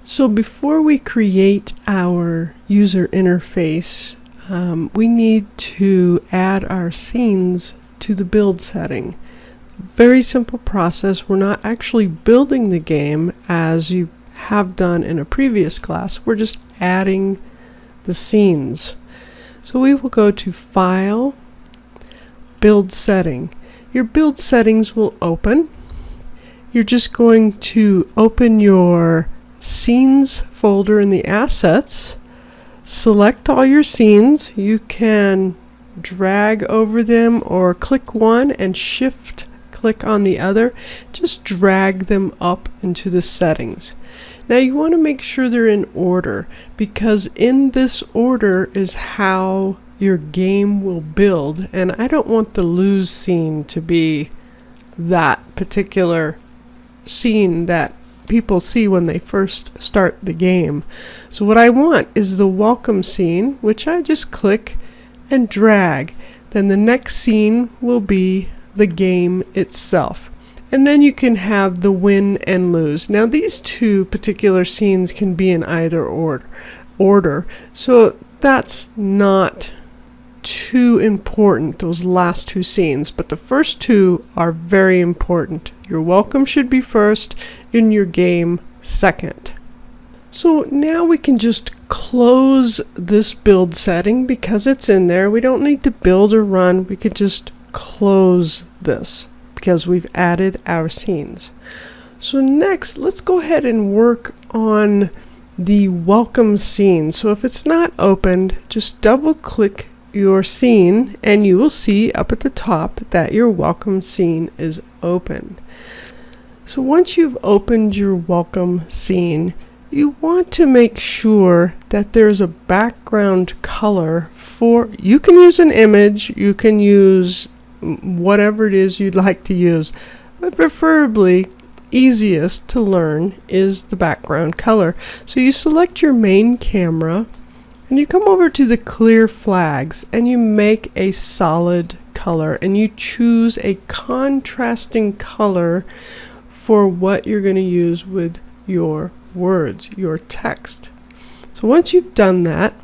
So before we create our user interface, we need to add our scenes to the build setting. Very simple process. We're not actually building the game as you have done in a previous class. We're just adding the scenes. So we will go to File, Build Setting. Your build settings will open. You're just going to open your Scenes folder in the Assets. Select all your scenes. You can drag over them or click one and shift click on the other. Just drag them up into the settings. Now you want to make sure they're in order, because in this order is how your game will build, and I don't want the lose scene to be that particular scene that people see when they first start the game. So what I want is the welcome scene, which I just click and drag. Then the next scene will be the game itself. And then you can have the win and lose. Now these two particular scenes can be in either order. So that's not too important, those last two scenes, but the first two are very important. Your welcome should be first, and your game second. So now we can just close this build setting because it's in there. We don't need to build or run. We could just close this because we've added our scenes. So next, let's go ahead and work on the welcome scene. So if it's not opened, just double click your scene and you will see up at the top that your welcome scene is open. So once you've opened your welcome scene, you want to make sure that there's a background color for, you can use an image, you can use whatever it is you'd like to use, but preferably easiest to learn is the background color. So you select your main camera and you come over to the clear flags and you make a solid color and you choose a contrasting color for what you're going to use with your words, your text. So once you've done that,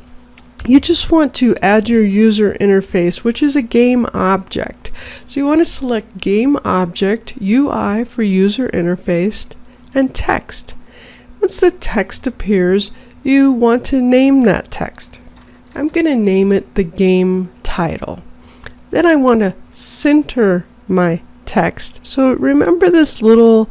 you just want to add your user interface, which is a game object. So you want to select game object, UI for user interface, and text. Once the text appears, you want to name that text. I'm going to name it the game title. Then I want to center my text. So remember this little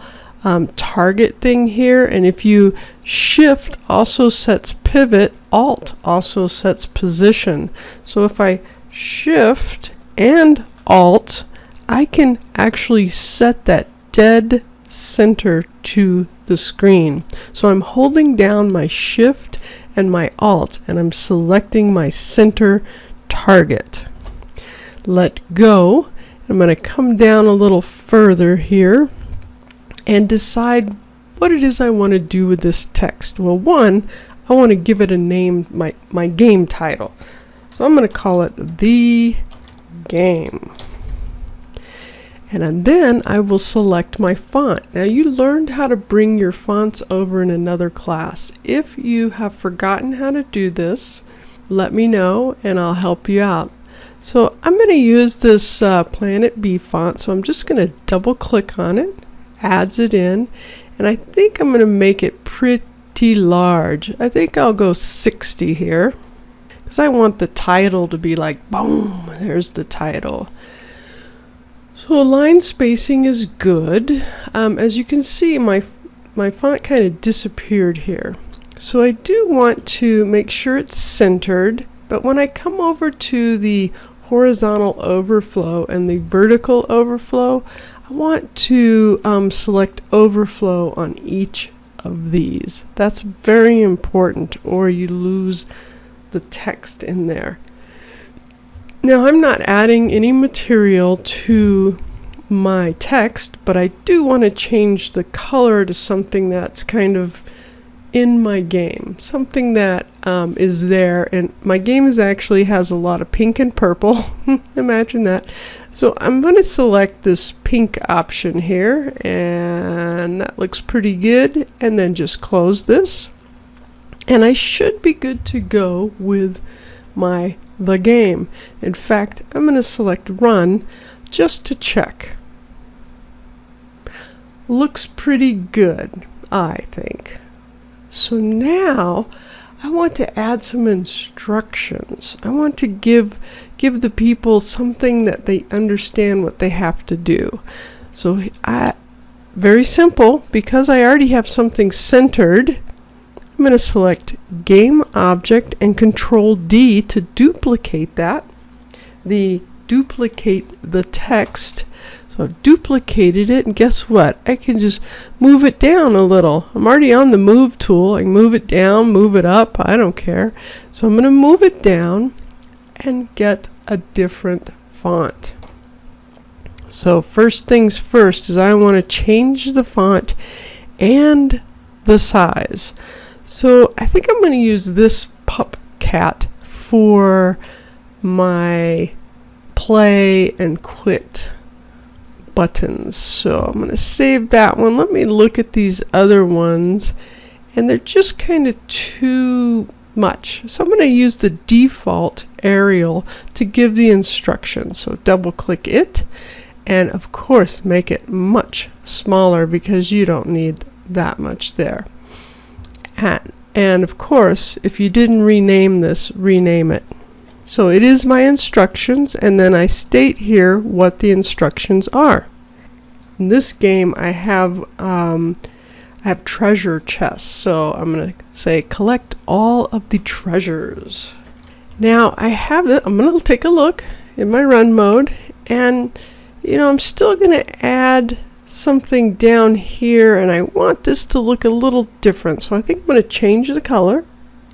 target thing here, and if you shift also sets pivot, alt also sets position. So if I shift and alt, I can actually set that dead center to the screen. So I'm holding down my shift and my alt and I'm selecting my center target. Let go. I'm going to come down a little further here and decide what it is I want to do with this text. Well, one, I want to give it a name, my game title. So I'm going to call it The Game. And then I will select my font. Now you learned how to bring your fonts over in another class. If you have forgotten how to do this, let me know and I'll help you out. So I'm going to use this Planet B font, so I'm just going to double click on it, adds it in, and I think I'm going to make it pretty large. I think I'll go 60 here because I want the title to be like, boom, there's the title. So line spacing is good. As you can see, my font kind of disappeared here. So I do want to make sure it's centered, but when I come over to the horizontal overflow and the vertical overflow, I want to select overflow on each of these. That's very important, or you lose the text in there. Now I'm not adding any material to my text, but I do want to change the color to something that's kind of in my game, something that is there, and my game actually has a lot of pink and purple. Imagine that. So I'm going to select this pink option here, and that looks pretty good, and then just close this. And I should be good to go with the game. In fact, I'm going to select Run just to check. Looks pretty good, I think. So now I want to add some instructions. I want to give the people something that they understand what they have to do. So very simple, because I already have something centered, I'm going to select Game Object and Control D to duplicate that. Duplicate the text. So I've duplicated it, and guess what? I can just move it down a little. I'm already on the Move tool. I can move it down, move it up, I don't care. So I'm going to move it down and get a different font. So first things first is I want to change the font and the size. So I think I'm going to use this PupCat for my play and quit buttons. So I'm going to save that one. Let me look at these other ones, and they're just kind of too much. So I'm going to use the default Arial to give the instructions. So double click it, and of course make it much smaller because you don't need that much there. And of course, if you didn't rename this, rename it. So it is my instructions, and then I state here what the instructions are. In this game, I have treasure chests, so I'm going to say collect all of the treasures. Now I have it. I'm going to take a look in my run mode, and I'm still going to add something down here, and I want this to look a little different. So I think I'm going to change the color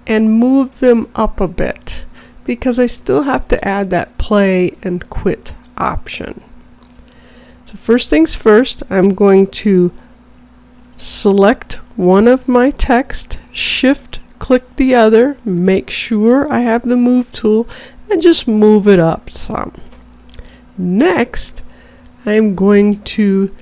and move them up a bit, because I still have to add that play and quit option. So first things first, I'm going to select one of my text, shift click the other, make sure I have the Move tool, and just move it up some. Next, I'm going to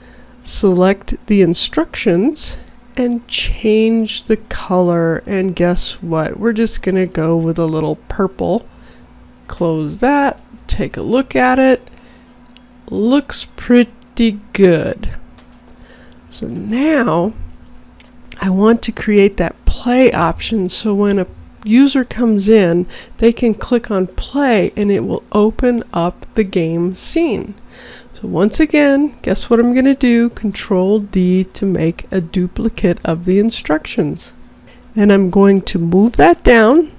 select the instructions and change the color, and guess what? We're just going to go with a little purple. Close that, take a look at it. Looks pretty good. So now I want to create that play option, so when a user comes in, they can click on play and it will open up the game scene. So once again, guess what I'm going to do? Control D to make a duplicate of the instructions. Then I'm going to move that down.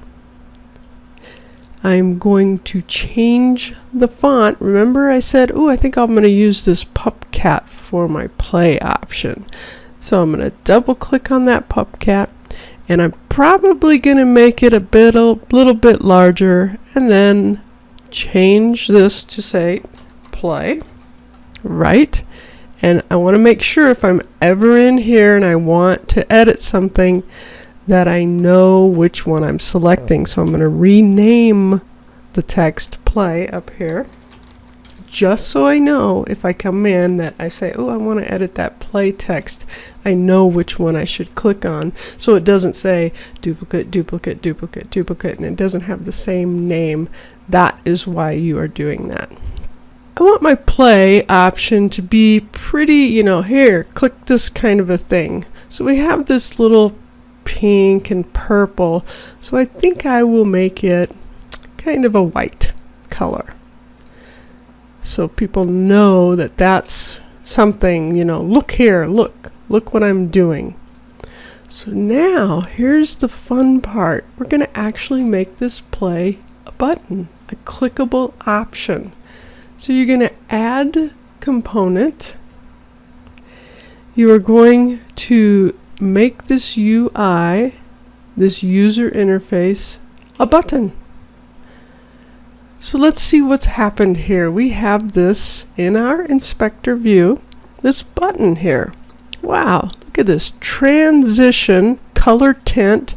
I'm going to change the font. Remember I said, I think I'm going to use this PupCat for my play option. So I'm going to double click on that PupCat, and I'm probably going to make it a little bit larger, and then change this to say play. Right? And I want to make sure if I'm ever in here and I want to edit something, that I know which one I'm selecting. So I'm going to rename the text play up here, just so I know if I come in that I say, I want to edit that play text, I know which one I should click on, so it doesn't say duplicate, duplicate, duplicate, duplicate, and it doesn't have the same name. That is why you are doing that. I want my play option to be pretty, here, click this kind of a thing. So we have this little pink and purple, so I think I will make it kind of a white color, so people know that that's something, look here, look what I'm doing. So now here's the fun part. We're going to actually make this play a button, a clickable option. So you're going to add component. You are going to make this UI, this user interface, a button. So let's see what's happened here. We have this in our inspector view, this button here. Wow, look at this transition color tint.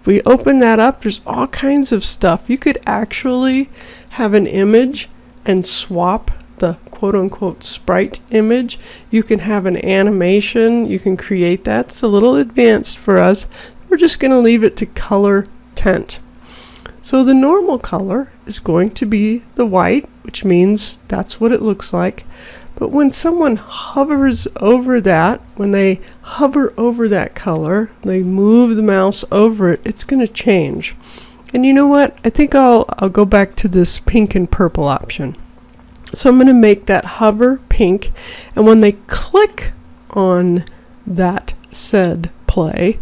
If we open that up, there's all kinds of stuff. You could actually have an image and swap the quote-unquote sprite image. You can have an animation. You can create that. It's a little advanced for us. we're just going to leave it to color tint. So the normal color is going to be the white, which means that's what it looks like. But when someone hovers over that, when they hover over that color, they move the mouse over it, it's going to change. And you know what? I think I'll go back to this pink and purple option. So I'm going to make that hover pink, and when they click on that said play,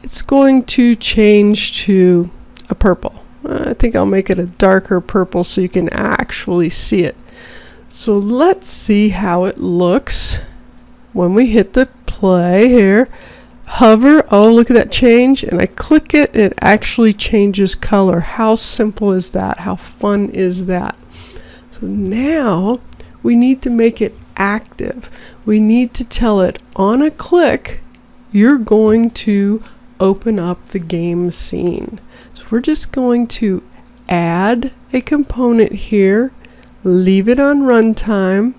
it's going to change to a purple. I think I'll make it a darker purple so you can actually see it. So let's see how it looks when we hit the play here. Hover, oh look at that change, and I click it, it actually changes color. How simple is that? How fun is that? So now we need to make it active. We need to tell it on a click, you're going to open up the game scene. So we're just going to add a component here, leave it on runtime,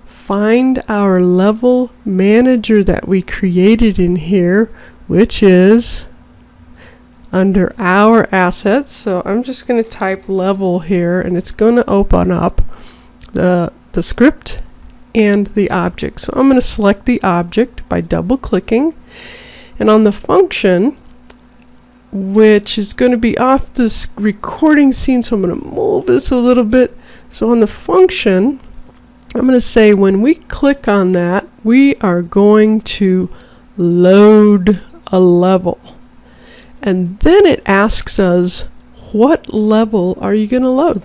find our level manager that we created in here, which is under our assets. So I'm just going to type level here, and it's going to open up the script and the object. So I'm going to select the object by double clicking, and on the function, which is going to be off this recording scene, so I'm going to move this a little bit. So on the function, I'm going to say when we click on that, we are going to load a level. And then it asks us, what level are you going to load?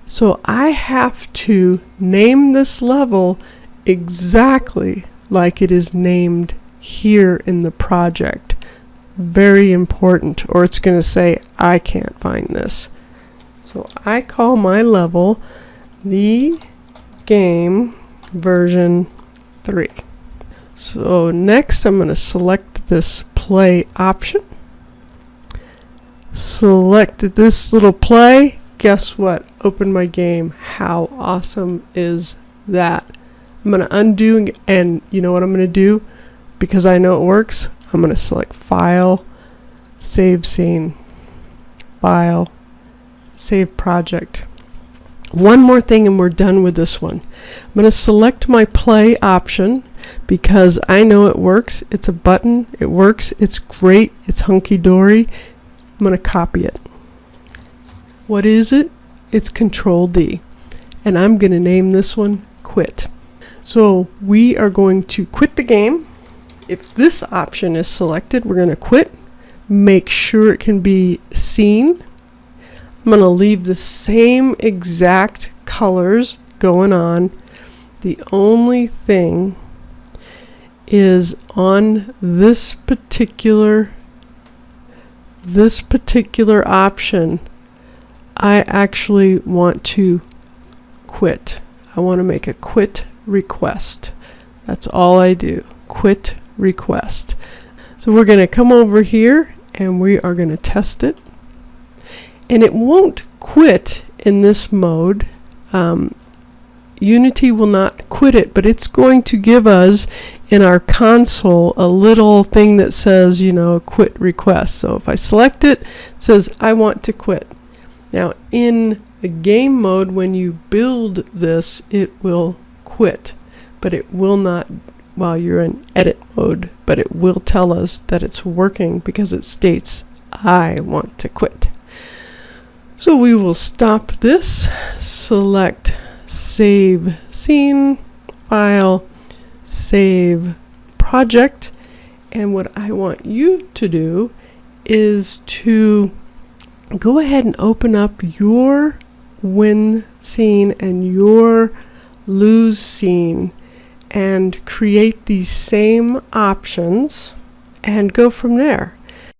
So I have to name this level exactly like it is named here in the project. Very important, or it's going to say, I can't find this. So I call my level the game version 3. So next I'm going to select this play option. Select this little play. Guess what? Open my game. How awesome is that? I'm going to undo, and you know what I'm going to do? Because I know it works, I'm going to select File, Save Scene, File, Save Project. One more thing and we're done with this one. I'm going to select my play option because I know it works. It's a button. It works. It's great. It's hunky-dory. I'm going to copy it. What is it? It's Control D. And I'm going to name this one Quit. So we are going to quit the game. If this option is selected, we're going to quit. Make sure it can be seen. I'm going to leave the same exact colors going on. The only thing is on this particular option, I actually want to quit. I want to make a quit request. That's all I do. Quit request. So we're going to come over here and we are going to test it. And it won't quit in this mode. Unity will not quit it, but it's going to give us in our console a little thing that says, quit request. So if I select it, it says I want to quit. Now in the game mode, when you build this, it will quit, but it will not while you're in edit mode, but it will tell us that it's working because it states I want to quit. So we will stop this, select Save Scene, File, Save Project, and what I want you to do is to go ahead and open up your win scene and your lose scene and create these same options and go from there.